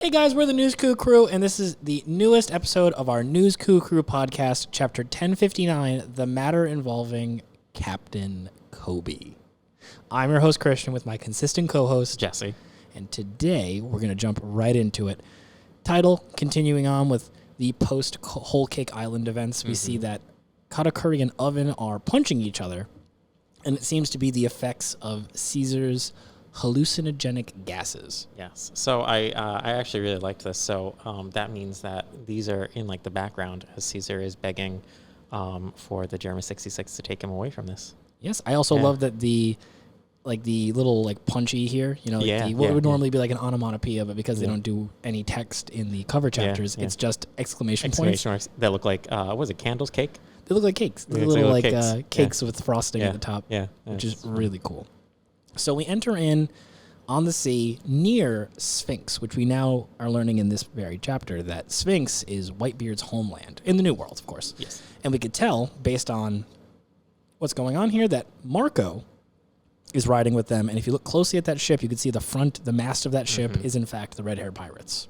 Hey guys, we're the News Crew, and this is the newest episode of our News Crew podcast, chapter 1059, The Matter Involving Captain Kobe. I'm your host, Christian, with my consistent co-host, Jesse. And today, we're going to jump right into it. Title, continuing on with the post-Whole Cake Island events, we see that Katakuri and Oven are punching each other, and it seems to be the effects of Caesar's hallucinogenic gases. Yes. So I actually really liked this. So that means that these are in like the background as Caesar is begging for the German 66 to take him away from this. Yes. I also love that the little punchy here, what would normally be like an onomatopoeia, but because they don't do any text in the cover chapters, it's just exclamation points. Marks that look like, what was it, candles, cake? They look like cakes. They're little cakes with frosting at the top, which is really cool. So we enter in on the sea near Sphinx, which we now are learning in this very chapter that Sphinx is Whitebeard's homeland, in the New World, of course. Yes. And we could tell, based on what's going on here, that Marco is riding with them. And if you look closely at that ship, you can see the mast of that ship is, in fact, the red-haired pirates.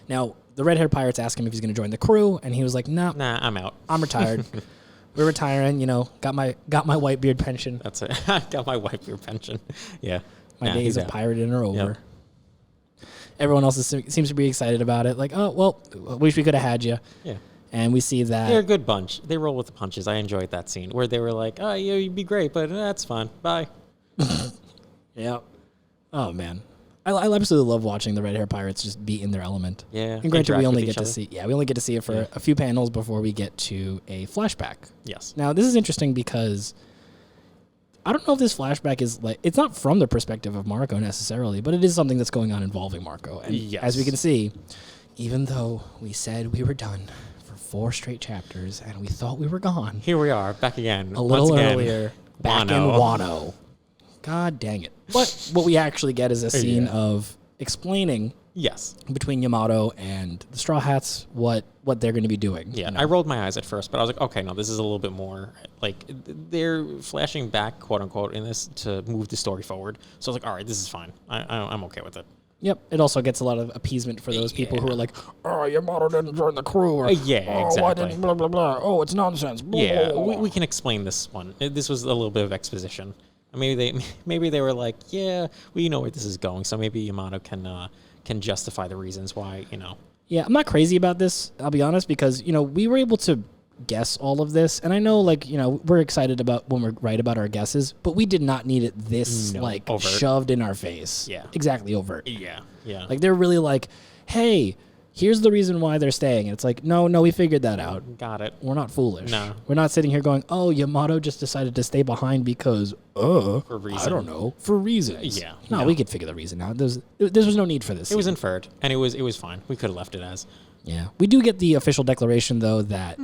Now, the red-haired pirates ask him if he's going to join the crew, and he was like, Nah, I'm out. I'm retired. We're retiring, got my Whitebeard pension. That's it. I got my Whitebeard pension. Yeah. My days of pirating are over. Yep. Everyone else seems to be excited about it. Like, oh, well, I wish we could have had you. Yeah. And we see that. They're a good bunch. They roll with the punches. I enjoyed that scene where they were like, oh, yeah, you'd be great, but that's fine. Bye. Yeah. Oh, man. I absolutely love watching the red hair pirates just be in their element. Yeah. And granted, we only get to see it for a few panels before we get to a flashback. Yes. Now, this is interesting because I don't know if this flashback is it's not from the perspective of Marco necessarily, but it is something that's going on involving Marco. And as we can see, even though we said we were done for 4 straight chapters and we thought we were gone, here we are back again. A little earlier, back in Wano. God dang it. But what we actually get is a scene of explaining between Yamato and the Straw Hats what they're going to be doing. Yeah, I rolled my eyes at first, but I was like, okay, no, this is a little bit more, they're flashing back, quote unquote, in this to move the story forward. So I was like, all right, this is fine. I'm okay with it. Yep, it also gets a lot of appeasement for those people who are like, oh, Yamato didn't join the crew. Or, exactly. Why didn't blah, blah, blah. Oh, it's nonsense. Blah, yeah, blah, blah. We can explain this one. This was a little bit of exposition. Maybe they were like, yeah, we know where this is going, so maybe Yamato can justify the reasons why, Yeah, I'm not crazy about this, I'll be honest, because, we were able to guess all of this, and I know, we're excited about when we're right about our guesses, but we did not need it this, overt. Shoved in our face. Yeah. Exactly, overt. Yeah. They're really like, hey, here's the reason why they're staying. And it's like, no, we figured that out. Got it. We're not foolish. No. We're not sitting here going, oh, Yamato just decided to stay behind because, for reason. I don't know, for reasons. Yeah. No, we could figure the reason out. There was no need for this. It was inferred, and it was fine. We could have left it as. Yeah. We do get the official declaration, though, that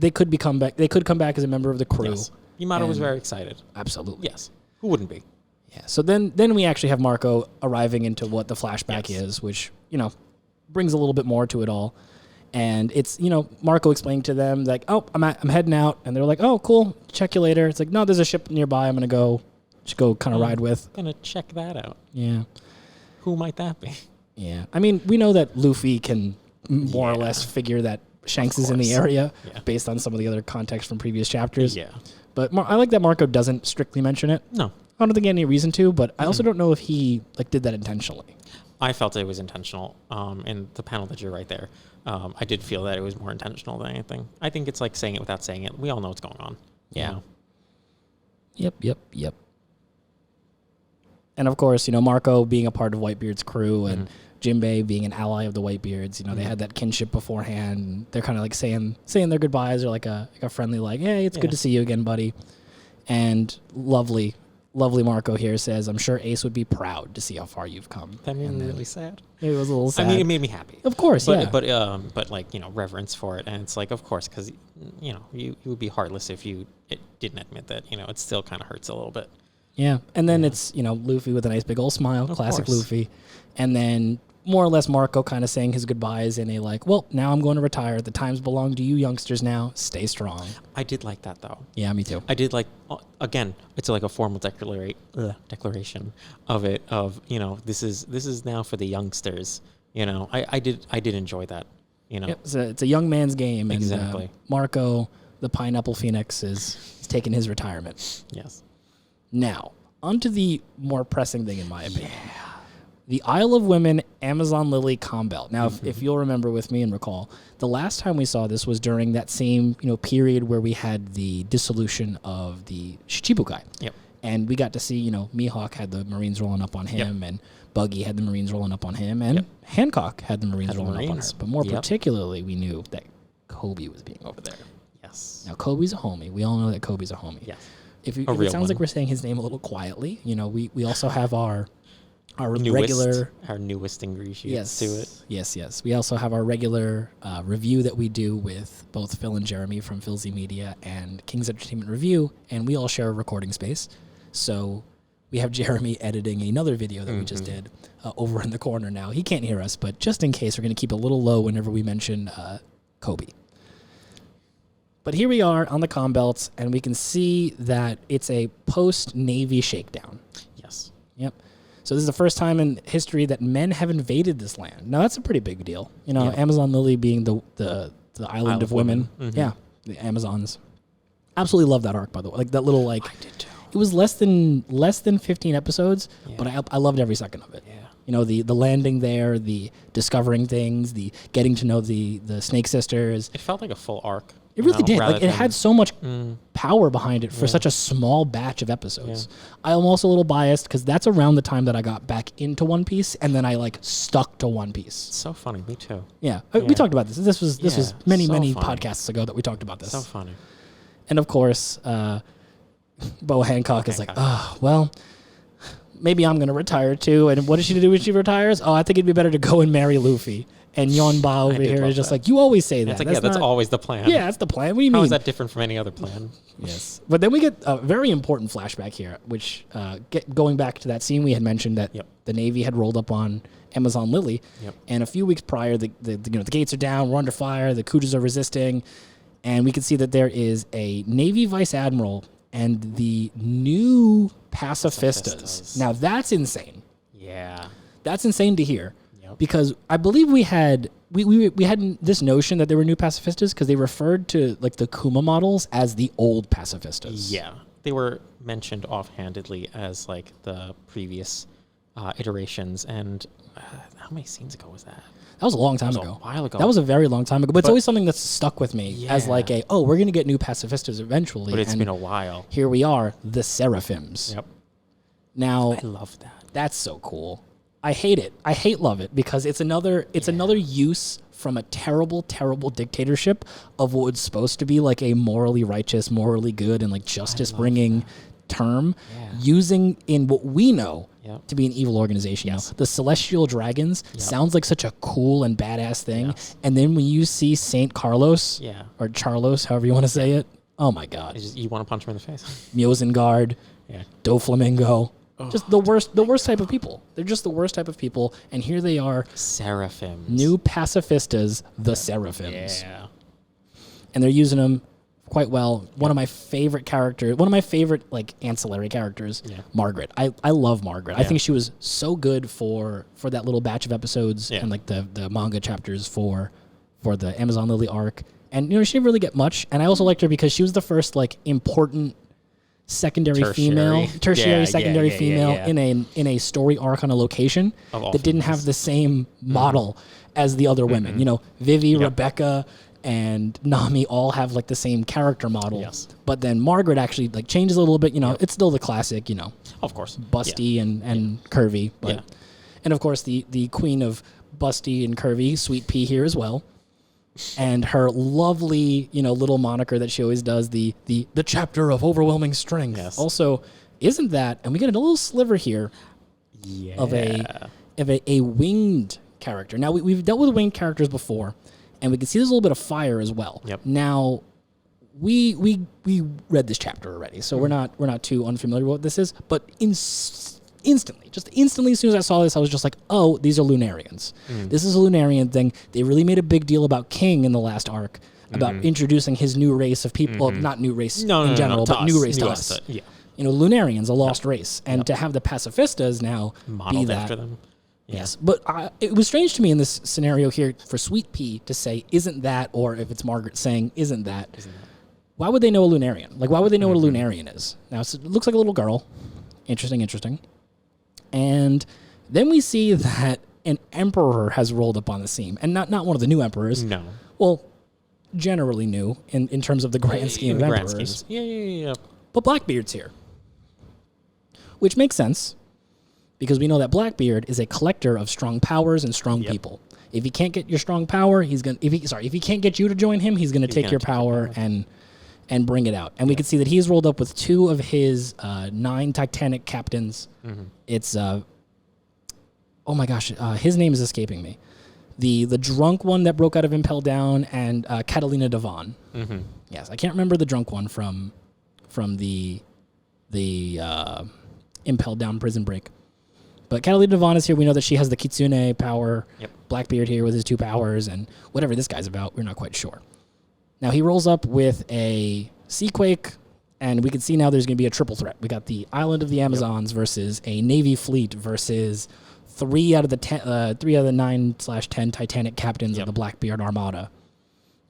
they could come back as a member of the crew. Yes. Yamato was very excited. Absolutely. Yes. Who wouldn't be? Yeah. So then we actually have Marco arriving into what the flashback is, which, brings a little bit more to it all. And it's, Marco explaining to them, like, oh, I'm heading out. And they're like, oh, cool. Check you later. It's like, no, there's a ship nearby I'm going to go kind of ride with. Going to check that out. Yeah. Who might that be? Yeah. I mean, we know that Luffy can more or less figure that Shanks is in the area based on some of the other context from previous chapters. Yeah. But I like that Marco doesn't strictly mention it. No. I don't think he had any reason to, but I also don't know if he did that intentionally. I felt it was intentional. In the panel that you're right there, I did feel that it was more intentional than anything. I think it's like saying it without saying it. We all know what's going on. Yeah. Yep. And of course, Marco being a part of Whitebeard's crew and Jinbei being an ally of the Whitebeards, they had that kinship beforehand. They're kind of like saying their goodbyes or like a friendly hey, it's good to see you again, buddy. And lovely Marco here says, I'm sure Ace would be proud to see how far you've come. That made me really sad. It was a little sad. I mean, it made me happy. Of course, but reverence for it. And it's like, of course, because, you would be heartless if you didn't admit that, it still kind of hurts a little bit. Yeah. And then it's, Luffy with a nice big old smile, classic Luffy. And then more or less Marco kind of saying his goodbyes in a well, now I'm going to retire. The times belong to you youngsters now. Stay strong. I did like that, though. Yeah, me too. I did again, it's like a formal declaration of it, of, this is now for the youngsters. I did enjoy that. Yep, it's a young man's game. Exactly. And Marco, the Pineapple Phoenix, is taking his retirement. Yes. Now, onto the more pressing thing, in my opinion. The Isle of Women Amazon Lily Combelt. Now, if you'll remember with me and recall, the last time we saw this was during that same period where we had the dissolution of the Shichibukai. Yep. And we got to see, Mihawk had the Marines rolling up on him, and Buggy had the Marines rolling up on him, and Hancock had the Marines rolling up on her. But more particularly, we knew that Kobe was being over there. Yes. Now, Kobe's a homie. We all know that Kobe's a homie. Yes. If it sounds like we're saying his name a little quietly, we also have our newest ingredients to it. Yes. We also have our regular review that we do with both Phil and Jeremy from Philzy Media and King's Entertainment Review, and we all share a recording space. So we have Jeremy editing another video that we just did over in the corner now. He can't hear us, but just in case, we're going to keep it a little low whenever we mention Kobe. But here we are on the Combelts, and we can see that it's a post-Navy shakedown. Yes. Yep. So this is the first time in history that men have invaded this land. Now, that's a pretty big deal. Amazon Lily being the island of women. Mm-hmm. Yeah, the Amazons. Absolutely love that arc, by the way. Like that little I did too. It was less than 15 episodes, but I loved every second of it. Yeah. The landing there, the discovering things, the getting to know the Snake Sisters. It felt like a full arc. It really did. Like it had so much power behind it for such a small batch of episodes. Yeah. I'm also a little biased because that's around the time that I got back into One Piece, and then I stuck to One Piece. So funny. Me too. Yeah. We talked about this. This was many podcasts ago that we talked about this. So funny. And of course, Bo Hancock is like, oh, well, maybe I'm going to retire too. And what does she do when she retires? Oh, I think it'd be better to go and marry Luffy. And Yonba over here is just like, you always say that. That's always the plan. Yeah, that's the plan. What do you mean? How is that different from any other plan? Yes. But then we get a very important flashback here, which going back to that scene we had mentioned that the Navy had rolled up on Amazon Lily. Yep. And a few weeks prior, the gates are down, we're under fire, the Kujas are resisting. And we can see that there is a Navy Vice Admiral and the new pacifistas. Now, that's insane. Yeah. That's insane to hear. Because I believe we had this notion that there were new pacifistas because they referred to the Kuma models as the old pacifistas. Yeah, they were mentioned offhandedly as the previous iterations. And how many scenes ago was that? That was a long time ago. A while ago. That was a very long time ago. But it's always something that's stuck with me as we're going to get new pacifistas eventually. But it's been a while. Here we are, the Seraphims. Yep. Now, I love that. That's so cool. I hate it. I love it because it's another use from a terrible, terrible dictatorship of what was supposed to be a morally righteous, morally good, and justice bringing term, using in what we know to be an evil organization. Yes. The Celestial Dragons sounds like such a cool and badass thing, and then when you see Saint Carlos or Charlos, however you want to say it, oh my God, you want to punch him in the face. Muzengard, Doflamingo. Just the worst type of people. They're just the worst type of people, and here they are. Seraphims. New pacifistas, the Seraphims. Yeah. And they're using them quite well. One of my favorite characters, one of my favorite ancillary characters, Margaret. I love Margaret. I think she was so good for that little batch of episodes and the manga chapters for the Amazon Lily arc. And she didn't really get much, and I also liked her because she was the first important tertiary female in a story arc on a location that didn't have the same model as the other women. Vivi, Rebecca, and Nami all have the same character model. Yes. But then Margaret actually changes a little bit. It's still the classic. Of course, busty and curvy. But and of course the queen of busty and curvy, Sweet Pea here as well. And her lovely, little moniker that she always does, the chapter of overwhelming strength. Yes. Also, isn't that? And we get a little sliver here of a winged character. Now we've dealt with winged characters before, and we can see there's a little bit of fire as well. Yep. Now, we read this chapter already, so we're not too unfamiliar with what this is. But instantly, as soon as I saw this, I was just like, oh, these are Lunarians. This is a Lunarian thing. They really made a big deal about King in the last arc, about introducing his new race of people. Well, not new race in general, but new race to us. Yeah. Lunarians, a lost race. And to have the pacifistas now modeled be that. After them. Yes, but it was strange to me in this scenario here for Sweet Pea to say, isn't that, or if it's Margaret saying, isn't that. Why would they know a Lunarian? Like, why would they know what a Lunarian is? Now, it looks like a little girl. Interesting. And then we see that an emperor has rolled up on the scene. And not one of the new emperors. No. Well, generally new in terms of the grand scheme of emperors. Yeah. But Blackbeard's here. Which makes sense. Because we know that Blackbeard is a collector of strong powers and strong people. If he can't get your strong power, if he can't get you to join him, he's gonna take your power and bring it out. And we can see that he's rolled up with 2 of his 9 Titanic captains. It's oh my gosh, his name is escaping me. The drunk one that broke out of Impel Down and Catalina Devon. Yes, I can't remember the drunk one from the Impel Down prison break. But Catalina Devon is here. We know that she has the Kitsune power. Blackbeard here with his 2 powers, and whatever this guy's about, we're not quite sure. Now, he rolls up with a Seaquake, and we can see now there's going to be a triple threat. We got the Island of the Amazons versus a Navy fleet versus 3 out of the 9/10 Titanic captains of the Blackbeard Armada.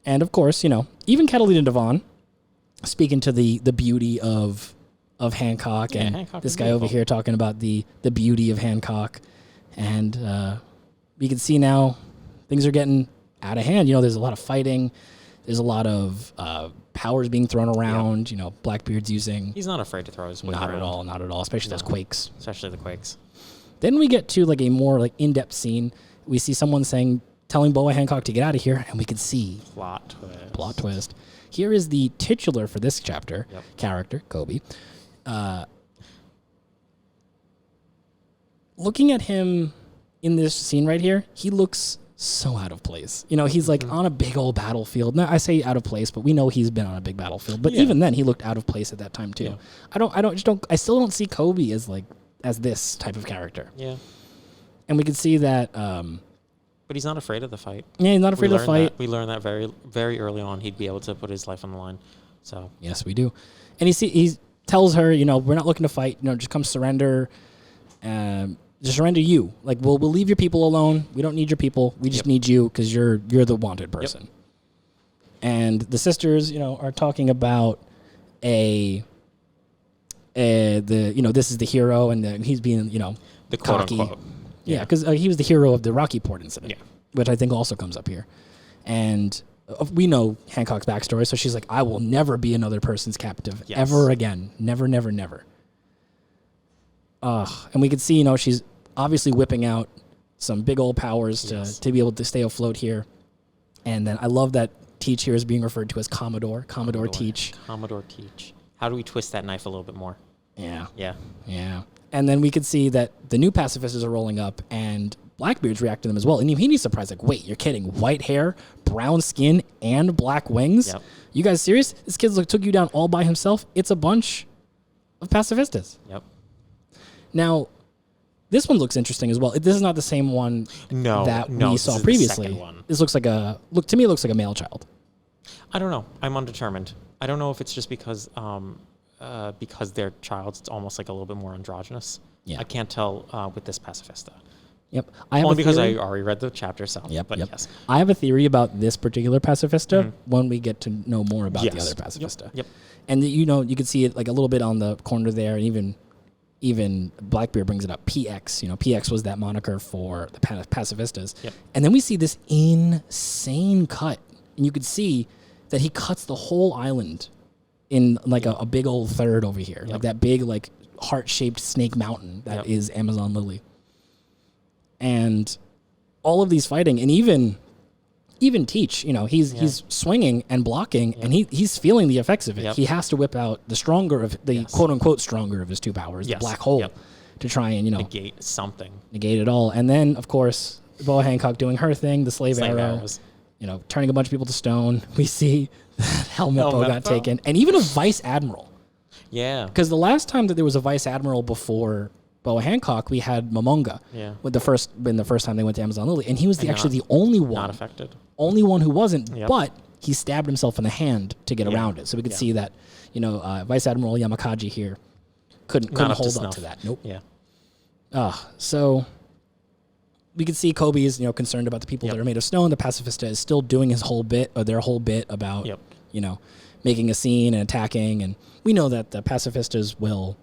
And, of course, even Catalina Devon, speaking to the beauty of Hancock, and Hancock this guy over here talking about the beauty of Hancock. And we can see now things are getting out of hand. There's a lot of fighting. There's a lot of powers being thrown around. Blackbeard's using... He's not afraid to throw his weight around. Not at all, especially those quakes. Especially the quakes. Then we get to like a more in-depth scene. We see someone telling Boa Hancock to get out of here, and we can see... Plot twist. Here is the titular for this chapter, character, Kobe. Looking at him in this scene right here, he looks so out of place. He's on a big old battlefield. Now, I say out of place, but we know he's been on a big battlefield. But even then, he looked out of place at that time too. I still don't see Kobe as this type of character. Yeah. And we can see that. But he's not afraid of the fight. Yeah, he's not afraid of the fight. We learned that very, very early on. He'd be able to put his life on the line. So yes, we do. And he tells her, we're not looking to fight. Just come surrender. Just surrender you. We'll leave your people alone. We don't need your people. We just need you because you're the wanted person. And the sisters, are talking about this is the hero, and he's being, the cocky. quote unquote. Yeah, because he was the hero of the Rocky Port incident, which I think also comes up here. And we know Hancock's backstory, so she's like, I will never be another person's captive ever again. Never, never, never. And we can see, she's obviously whipping out some big old powers to be able to stay afloat here. And then I love that Teach here is being referred to as Commodore Teach. Commodore Teach. How do we twist that knife a little bit more? Yeah. Yeah. And then we could see that the new pacifistas are rolling up, and Blackbeard's reacting to them as well. And he's surprised, wait, you're kidding? White hair, brown skin, and black wings? Yep. You guys serious? This kid took you down all by himself? It's a bunch of pacifistas. Yep. Now, this one looks interesting as well. This is not the same one that we saw previously. This looks like to me it looks like a male child. I don't know. I'm undetermined. I don't know if it's just because their child, it's almost like a little bit more androgynous. Yeah. I can't tell with this pacifista. Yep. Only because I already read the chapter itself. Yep. Yes. I have a theory about this particular pacifista when we get to know more about the other pacifista. Yep. And you can see it a little bit on the corner there, and even Blackbeard brings it up. PX. PX was that moniker for the pacifistas. Yep. And then we see this insane cut, and you could see that he cuts the whole island in a big old third over here, that big heart-shaped snake mountain that is Amazon Lily. And all of these fighting, and even Teach, he's swinging and blocking, and he's feeling the effects of it. Yep. He has to whip out the stronger of the quote-unquote stronger of his 2 powers, the black hole, to try and negate it all. And then, of course, Boa Hancock doing her thing, the slave arrows. Turning a bunch of people to stone. We see that Helmet Bow got taken, and even a vice admiral. Yeah. Because the last time that there was a vice admiral before Boa Hancock, we had Momonga. Yeah. When the first time they went to Amazon Lily, and he was the only one. Not affected. Only one who wasn't, but he stabbed himself in the hand to get around it. So we could see that, Vice Admiral Yamakaji here couldn't hold up to that. Nope. Yeah. So we could see Kobe is, concerned about the people that are made of stone. The Pacifista is still doing his whole bit, or their whole bit about, making a scene and attacking. And we know that the Pacifistas will,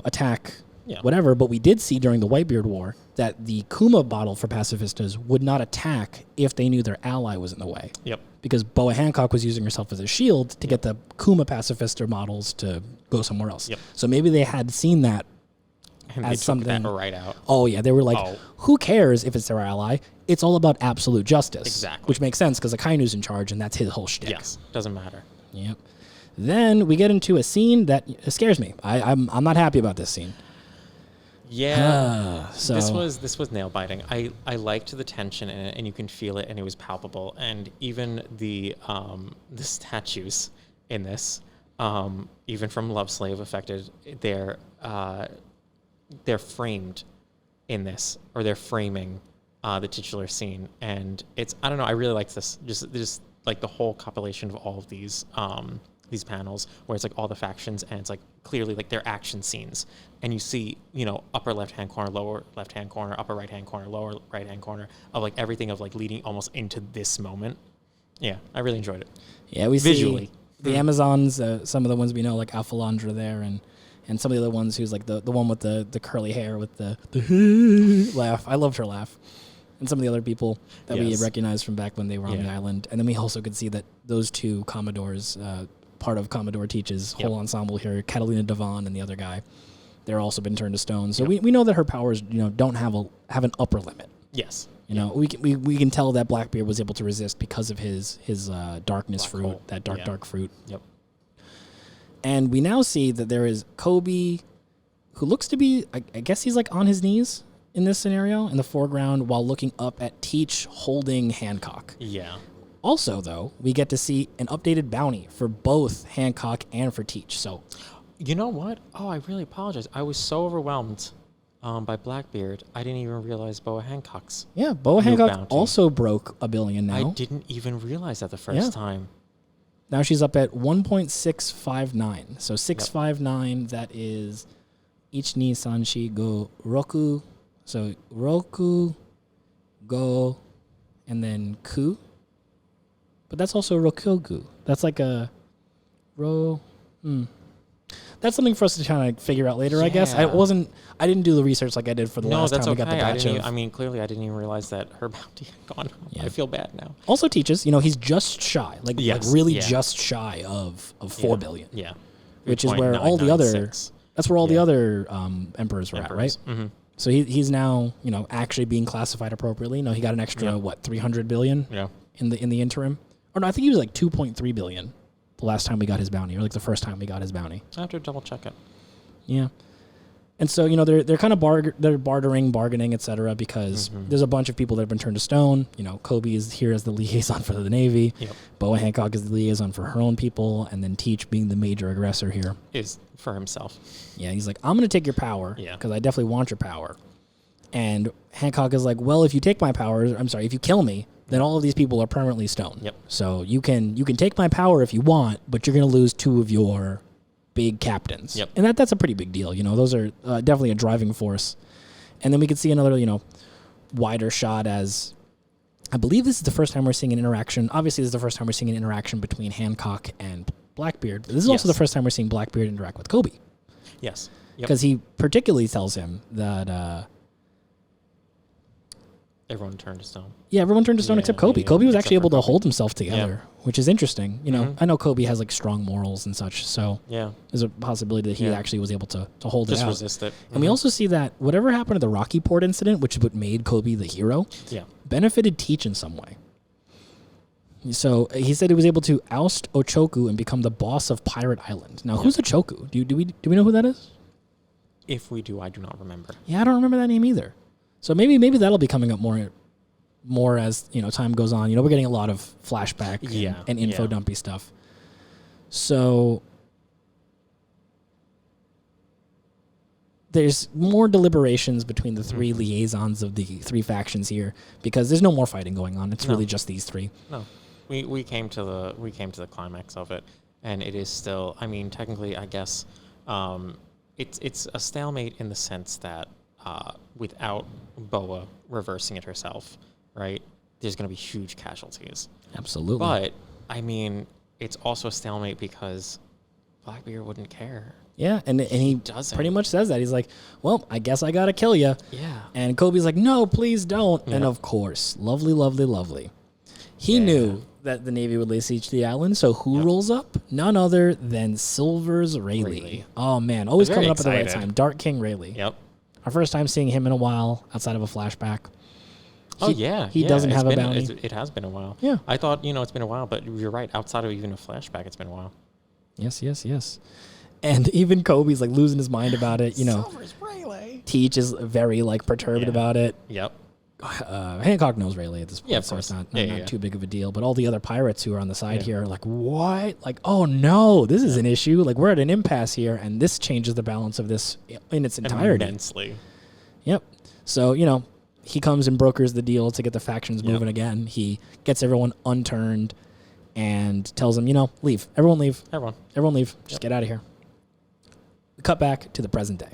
attack whatever. But we did see during the Whitebeard War that the Kuma model for Pacifistas would not attack if they knew their ally was in the way. Yep. Because Boa Hancock was using herself as a shield to get the Kuma Pacifista models to go somewhere else. Yep. So maybe they had seen that and as they something took that right out. Oh yeah, they were like, who cares if it's their ally? It's all about absolute justice. Exactly. Which makes sense because Akainu's in charge and that's his whole shtick. Yes, doesn't matter. Yep. Then we get into a scene that scares me. I'm not happy about this scene. Yeah, so this was nail biting. I liked the tension in it, and you can feel it, and it was palpable. And even the statues in this, even from Love Slave affected, they're framed in this, or they're framing the titular scene, and it's, I don't know, I really like this. Just like the whole compilation of all of these panels where it's like all the factions, and it's like clearly like they're action scenes, and you see, upper left hand corner, lower left hand corner, upper right hand corner, lower right hand corner of like everything of like leading almost into this moment. Yeah, I really enjoyed it. Yeah, we visually see the Amazons, some of the ones we know, like Alphalandra there, and some of the other ones who's like the one with the curly hair with the laugh. I loved her laugh. And some of the other people that we recognized from back when they were on the island. And then we also could see that those two Commodores, part of Commodore Teach's whole ensemble here, Catalina Devon and the other guy, they're also been turned to stone. So we know that her powers, don't have an upper limit. Yes. We can tell that Blackbeard was able to resist because of his darkness Black fruit, hole. that dark fruit. Yep. And we now see that there is Kobe, who looks to be, I guess he's like on his knees in this scenario in the foreground while looking up at Teach holding Hancock. Yeah. Also, though, we get to see an updated bounty for both Hancock and for Teach. So, you know what? Oh, I really apologize. I was so overwhelmed by Blackbeard, I didn't even realize Boa Hancock's. Yeah, Boa Hancock bounty also broke $1 billion now. I didn't even realize that the first time. Now she's up at 1.659. So 659, that is Ich ni sanshi go roku. So roku, go, and then ku. But that's also rokogu. That's like a That's something for us to kind of figure out later, I guess. I didn't do the research like I did for the last time we got the batch of. I mean, clearly I didn't even realize that her bounty had gone up. Yeah. I feel bad now. Also Teaches, he's just shy, just shy of 4 billion. Yeah. Which is where all the other, that's where all the other emperors were at, right? Mm-hmm. So he's now, actually being classified appropriately. No, he got an extra, 300 billion in the interim? Or no, I think he was like 2.3 billion the last time we got his bounty, or like the first time we got his bounty. I have to double check it. Yeah. And so, they're kind of bargaining, et cetera, because there's a bunch of people that have been turned to stone. Kobe is here as the liaison for the Navy. Yep. Boa Hancock is the liaison for her own people. And then Teach, being the major aggressor here, is for himself. Yeah, he's like, I'm going to take your power because I definitely want your power. And Hancock is like, well, if you take my power, if you kill me, then all of these people are permanently stoned. Yep. So you can take my power if you want, but you're going to lose 2 of your big captains. Yep. And that's a pretty big deal. Those are definitely a driving force. And then we could see another, wider shot as, I believe this is the first time we're seeing an interaction. Obviously, this is the first time we're seeing an interaction between Hancock and Blackbeard. But this is also the first time we're seeing Blackbeard interact with Kobe. Yes. Because he particularly tells him that... everyone turned to stone. Yeah, everyone turned to stone except Kobe. Kobe was actually able to hold himself together, which is interesting. I know Kobe has like strong morals and such, so there's a possibility that he actually was able to hold it out. Just resist it. And we also see that whatever happened to the Rocky Port incident, which is what made Kobe the hero, benefited Teach in some way. So he said he was able to oust Ochoku and become the boss of Pirate Island. Now, who's Ochoku? Do we know who that is? If we do, I do not remember. Yeah, I don't remember that name either. So maybe that'll be coming up more as time goes on. We're getting a lot of flashback and info dumpy stuff. So there's more deliberations between the 3 liaisons of the 3 factions here because there's no more fighting going on. It's really just these 3. No, we came to the climax of it, and it is still. I mean, technically, I guess it's a stalemate in the sense that without Boa reversing it herself, right, there's going to be huge casualties. Absolutely. But, I mean, it's also a stalemate because Blackbeard wouldn't care. Yeah, and he doesn't. pretty much says that. He's like, well, I guess I got to kill you. Yeah. And Kobe's like, no, please don't. Yeah. And of course, lovely. He knew that the Navy would lay siege to the island, so who rolls up? None other than Silver's Rayleigh. Oh, man, always coming up at the right time. Dark King Rayleigh. Yep. Our first time seeing him in a while outside of a flashback. He doesn't have a bounty. It has been a while. Yeah. I thought, it's been a while, but you're right. Outside of even a flashback, it's been a while. Yes. And even Kobe's like losing his mind about it. Silver's Rayleigh. Teach is very like perturbed about it. Yep. Hancock knows Rayleigh at this point, Yeah, of so it's course. not too big of a deal. But all the other pirates who are on the side here are like, what? Like, oh no, this is an issue. Like, we're at an impasse here, and this changes the balance of this in its entirety. Immensely. Yep. So, he comes and brokers the deal to get the factions moving again. He gets everyone unturned and tells them, leave. Everyone leave. Everyone leave. Just get out of here. Cut back to the present day.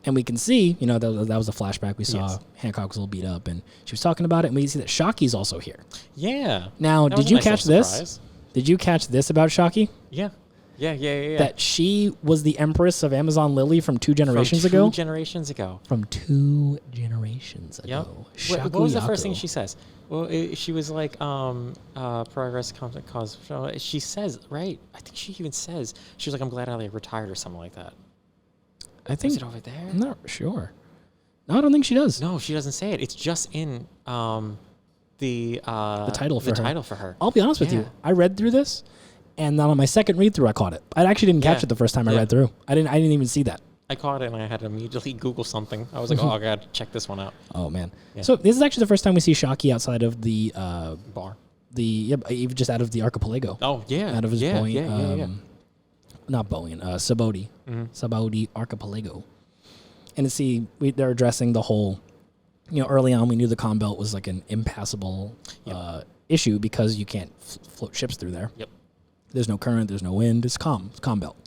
And we can see, that was a flashback. We saw Hancock was a little beat up, and she was talking about it, and we see that Shocky's also here. Yeah. Now, did you catch this? Did you catch this about Shocky? Yeah. That she was the Empress of Amazon Lily from 2 generations ago? From 2 generations ago. From 2 generations ago. Yep. What was the first thing she says? Well, she was like, progress comes at cause. She says, right? I think she even says, she was like, I'm glad I retired or something like that. I think. Is it over there? I'm not sure. No, I don't think she does. No, she doesn't say it. It's just in the title for her. I'll be honest with you. I read through this, and then on my second read through, I caught it. I actually didn't catch it the first time I read through. I didn't even see that. I caught it, and I had to immediately Google something. I was like, I got to check this one out. Oh, man. Yeah. So this is actually the first time we see Shocky outside of the bar. Even just out of the archipelago. Oh, yeah. Out of his point. Yeah. Not Boeing, Sabaody. Sabaody Archipelago. And they're addressing the whole, early on we knew the Comm Belt was like an impassable issue because you can't float ships through there. Yep. There's no current, there's no wind, it's Comm Belt.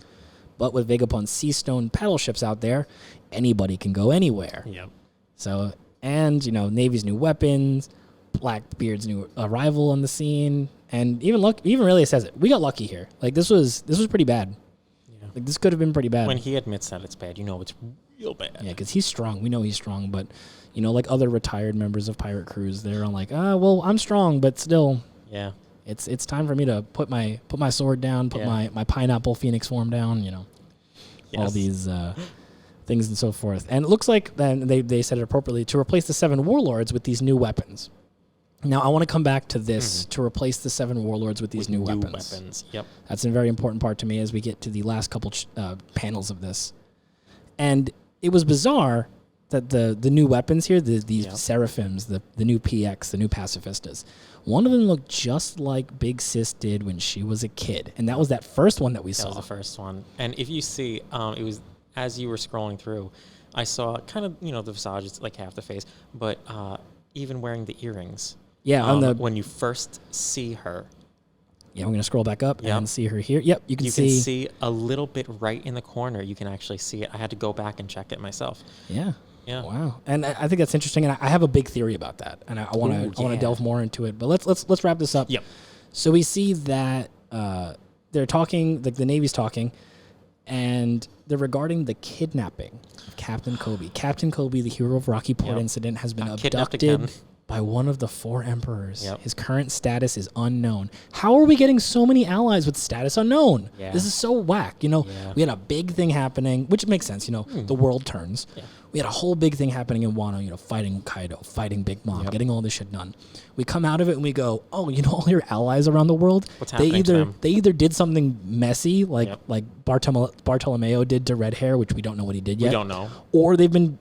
But with Vegapun's sea stone paddle ships out there, anybody can go anywhere. Yep. So, and, Navy's new weapons, Blackbeard's new arrival on the scene, and even Rayleigh says it. We got lucky here. Like, this was pretty bad. Like, this could have been pretty bad. When he admits that it's bad, it's real bad. Yeah, because he's strong. We know he's strong, but, like other retired members of pirate crews, they're all like, well, I'm strong, but still. Yeah. It's time for me to put my sword down, put my pineapple phoenix form down, all these things and so forth. And it looks like then they said it appropriately to replace the 7 warlords with these new weapons. Now, I want to come back to this, to replace the 7 warlords with these new weapons. Yep. That's a very important part to me as we get to the last couple panels of this. And it was bizarre that the new weapons here, these Seraphims, the new PX, the new Pacifistas, one of them looked just like Big Sis did when she was a kid. And that was that first one that we saw. That was the first one. And if you see, it was, as you were scrolling through, I saw kind of, the visage, it's like half the face, but even wearing the earrings. Yeah, when you first see her. Yeah, I'm going to scroll back up and see her here. Yep, you can see a little bit right in the corner. You can actually see it. I had to go back and check it myself. Yeah. Wow. And I think that's interesting, and I have a big theory about that, and I want to delve more into it. But let's wrap this up. Yep. So we see that they're talking, like the Navy's talking, and they're regarding the kidnapping of Captain Kobe. Captain Kobe, the hero of Rocky Port incident, has been abducted by one of the 4 emperors. Yep. His current status is unknown. How are we getting so many allies with status unknown? Yeah. This is so whack. We had a big thing happening, which makes sense. The world turns. Yeah. We had a whole big thing happening in Wano, fighting Kaido, fighting Big Mom, getting all this shit done. We come out of it and we go, all your allies around the world, what's happening to them? They either did something messy, like Bartolomeo did to Red Hair, which we don't know what he did yet. We don't know. Or they've been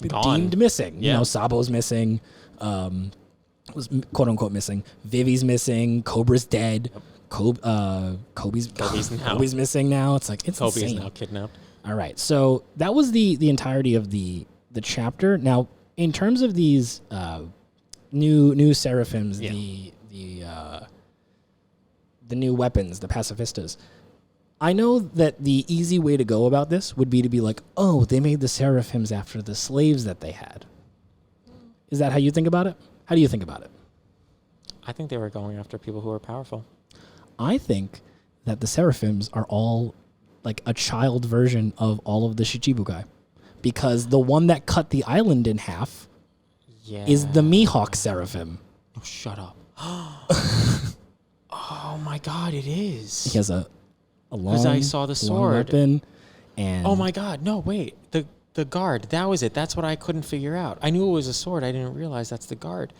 gone. deemed missing. Yeah. Sabo's missing. Was quote unquote missing. Vivi's missing. Cobra's dead. Yep. Kobe's missing now. It's like Kobe insane. is now kidnapped. All right, so that was the entirety of the chapter. Now, in terms of these new Seraphims, the new weapons, the Pacifistas, I know that the easy way to go about this would be to be like, oh, they made the seraphims after the slaves that they had. Is that how you think about it? How do you think about it? I think they were going after people who are powerful. I think that the seraphims are all like a child version of all of the Shichibukai. Because the one that cut the island in half is the Mihawk seraphim. Oh, shut up. Oh my God, it is. He has a long, because I saw the sword weapon, and oh my God, no, wait, the guard, that was it. That's what I couldn't figure out. I knew it was a sword. I didn't realize that's the guard.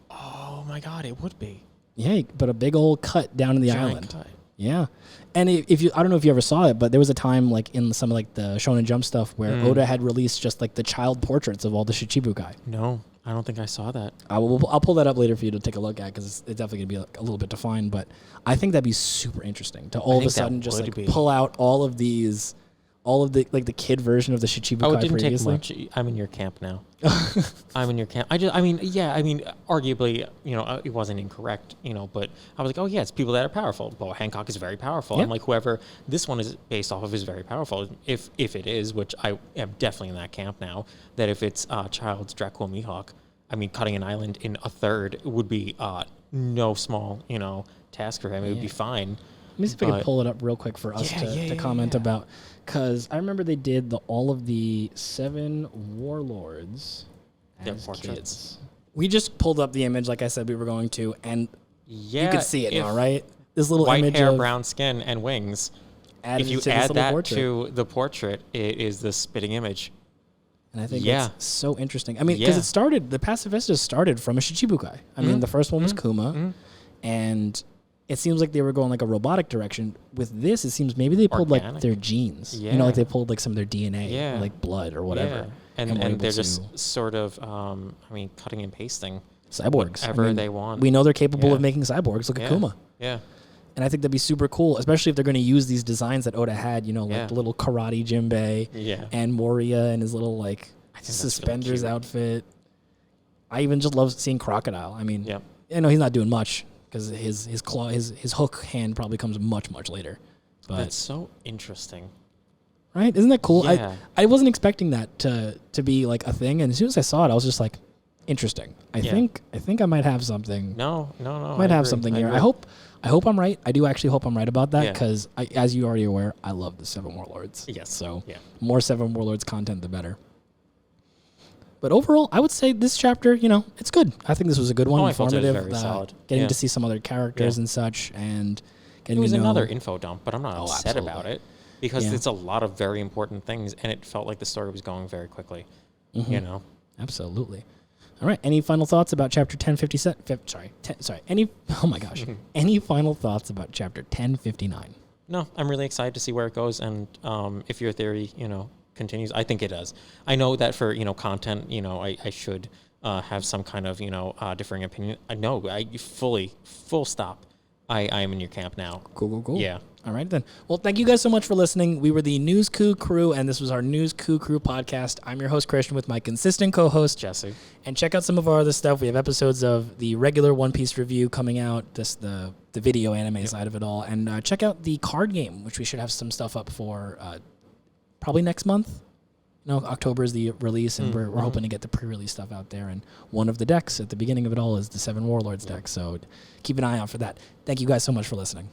Oh my God, it would be. Yeah, but a big old cut down in the Giant island. cut. Yeah, and if you, I don't know if you ever saw it, but there was a time like in some of like the Shonen Jump stuff where Oda had released just like the child portraits of all the Shichibukai. No, I don't think I saw that. I'll pull that up later for you to take a look at because it's definitely gonna be like a little bit defined. But I think that'd be super interesting to all of a sudden just like pull out all of these, all of the like the kid version of the Shichibukai. Oh, it didn't previously. take much. I'm in your camp now. I'm in your camp. I mean, arguably, it wasn't incorrect, but I was like, oh yeah, it's people that are powerful. Well, Hancock is very powerful. Yep. I'm like, whoever this one is based off of is very powerful. If it is, which I am definitely in that camp now, that if it's Child's Dracula Mihawk, I mean, cutting an island in a third would be no small, task for him. It would be fine. Let me see if I can pull it up real quick for us to comment about. Because I remember they did all of the 7 warlords as kids. We just pulled up the image like I said we were going to, and you could see it now, right? This little white image hair, of brown skin, and wings. If you add that to the portrait, it is the spitting image. And I think it's so interesting. I mean, because the Pacifistas started from a Shichibukai. I mean, the first one was Kuma, and it seems like they were going like a robotic direction. With this, it seems maybe they pulled like their genes. Yeah. Like they pulled like some of their DNA, or like blood or whatever. Yeah. And they're just sort of, cutting and pasting cyborgs. Whatever they want. We know they're capable of making cyborgs. Look at Kuma. Yeah. And I think that'd be super cool, especially if they're going to use these designs that Oda had, like the little karate Jinbei and Moria and his little like suspenders really outfit. I even just love seeing Crocodile. I mean, I know he's not doing much, because his claw, his hook hand probably comes much later. But that's so interesting, right? Isn't that cool? Yeah. I wasn't expecting that to be like a thing, and as soon as I saw it, I was just like, interesting. I think I might have something. No. Might have something here. I hope I'm right. I do actually hope I'm right about that, because as you already aware, I love the 7 Warlords. Yes. So more 7 Warlords content, the better. But overall, I would say this chapter, it's good. I think this was a good one, informative. Very solid. Getting to see some other characters and such, and getting it was to know another info dump, but I'm not upset about it, because it's a lot of very important things, and it felt like the story was going very quickly. Absolutely. All right. Any final thoughts about chapter 1057? Any final thoughts about chapter 1059? No, I'm really excited to see where it goes, and if your theory, continues. I think it does. I know that for content, I should have some kind of differing opinion. I know full stop. I am in your camp now. Cool. Yeah. All right then. Well, thank you guys so much for listening. We were the News Coup Crew, and this was our News Coup Crew podcast. I'm your host Christian with my consistent co-host Jesse. And check out some of our other stuff. We have episodes of the regular One Piece review coming out, just the video anime side of it all, and check out the card game, which we should have some stuff up for. Probably next month. October is the release, and we're hoping to get the pre-release stuff out there. And one of the decks at the beginning of it all is the 7 Warlords deck. So keep an eye out for that. Thank you guys so much for listening.